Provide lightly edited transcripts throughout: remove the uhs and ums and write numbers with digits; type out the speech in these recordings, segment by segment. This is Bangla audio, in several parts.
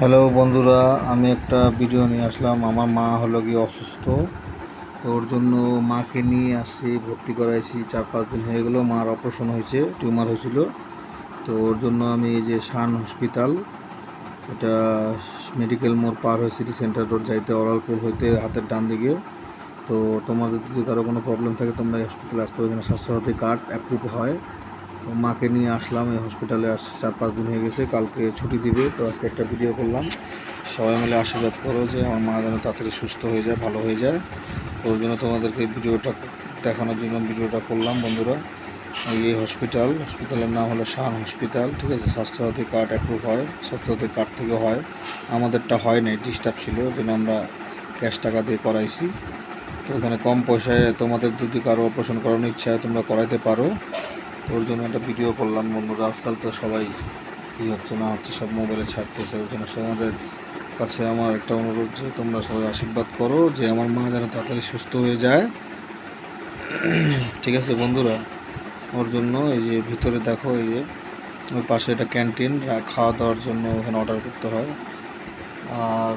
হ্যালো বন্ধুরা, আমি একটা ভিডিও নিয়ে আসলাম। আমার মা হলো গিয়ে অসুস্থ, তো ওর জন্য মাকে নিয়ে আসছি, ভর্তি করাইছি। 4-5 দিন হয়ে গেলো, মার অপারেশন হয়েছে, টিউমার হয়েছিল। তো ওর জন্য আমি এই যে শান হসপিটাল, এটা মেডিকেল মোড় পার হয়ে সিটি সেন্টার রোড যাইতে অরালপুর হইতে হাতের ডান দিকে। তো তোমাদের যদি কারো কোনো প্রবলেম থাকে তোমরা এই হসপিটালে আসতে হবে, এখানে স্বাস্থ্যসাথী কার্ড অ্যাপ্রুভ হয়। তো মাকে নিয়ে আসলাম এই হসপিটালে। 4-5 দিন হয়ে গেছে, কালকে ছুটি দিবে। তো আজকে একটা ভিডিও করলাম, সবাই মিলে আশীর্বাদ করো যে আমার মা যেন তাড়াতাড়ি সুস্থ হয়ে যায়, ভালো হয়ে যায়। তো ওর জন্য তোমাদেরকে এই ভিডিওটা দেখানোর জন্য ভিডিওটা করলাম বন্ধুরা। এই হসপিটালের নাম হলো শান হসপিটাল, ঠিক আছে। স্বাস্থ্যসাথী কার্ড অ্যাপ্রুভ হয়, স্বাস্থ্যসাথী কার্ড থেকে হয়। আমাদেরটা হয় নাই, ডিস্টার্ব ছিল, ওই জন্য আমরা ক্যাশ টাকা দিয়ে করাইছি। তো ওখানে কম পয়সায় তোমাদের যদি কারো অপারেশন করানোর ইচ্ছা হয় তোমরা করাইতে পারো। তো ওর জন্য একটা ভিডিও করলাম বন্ধুরা। আজকাল তো সবাই কী হচ্ছে না হচ্ছে সব মোবাইলে ছাড়তেছে, ওই জন্য তোমাদের কাছে আমার একটা অনুরোধ যে তোমরা সবাই আশীর্বাদ করো যে আমার মা যেন তাড়াতাড়ি সুস্থ হয়ে যায়, ঠিক আছে বন্ধুরা। ওর জন্য এই যে ভিতরে দেখো, এই যে ওই পাশে এটা ক্যান্টিন, খাওয়া দাওয়ার জন্য ওখানে অর্ডার করতে হয়। আর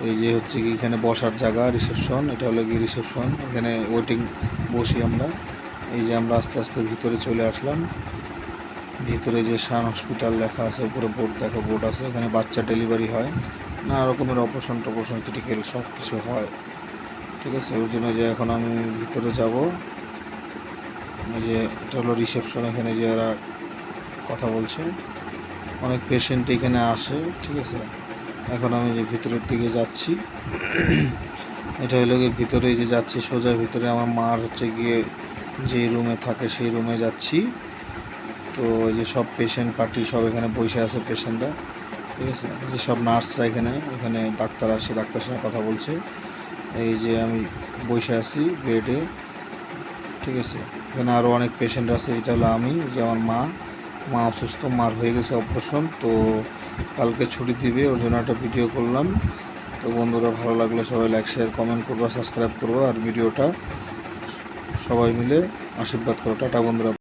এই যে হচ্ছে কি এখানে বসার জায়গা, রিসেপশন, এটা হলো কি রিসেপশন, এখানে ওয়েটিং বসি আমরা। এই যে আমরা আস্তে আস্তে ভিতরে চলে আসলাম। ভিতরে যে শান হসপিটাল লেখা আছে, উপরে বোর্ড দেখো, বোর্ড আছে। এখানে বাচ্চা ডেলিভারি হয়, নানা রকমের অপারেশন টপারেশন ক্রিটিক্যাল সব কিছু হয়, ঠিক আছে। ওই জন্য যে এখন আমি ভিতরে যাব। এই যে এটা হলো রিসেপশন, এখানে যে এরা কথা বলছে, অনেক পেশেন্ট এখানে আসে, ঠিক আছে। এখন আমি যে ভিতরের দিকে যাচ্ছি, এটা হলো গিয়ে ভিতরে যে যাচ্ছি সোজা ভিতরে। আমার মার হচ্ছে গিয়ে যে রুমে থাকে সেই রুমে যাচ্ছি। তো এই যে সব পেশেন্ট পার্টি সব এখানে বসে আছে, পেশেন্টরা, ঠিক আছে। যে সব নার্সরা এখানে ডাক্তার আসে, ডাক্তারের সঙ্গে কথা বলছে। এই যে আমি বসে আছি বেডে, ঠিক আছে। এখানে আরও অনেক পেশেন্ট আছে। এটা হলো আমি, যে আমার মা অসুস্থ, মার হয়ে গেছে অপারেশন। তো কালকে ছুটি দিবে, ওর জন্য একটা ভিডিও করলাম। তো বন্ধুরা, ভালো লাগলে সবাই লাইক শেয়ার কমেন্ট করবো, সাবস্ক্রাইব করবো, আর ভিডিওটা সবাই মিলে আশীর্বাদ করো। টাটা বন্ধুরা।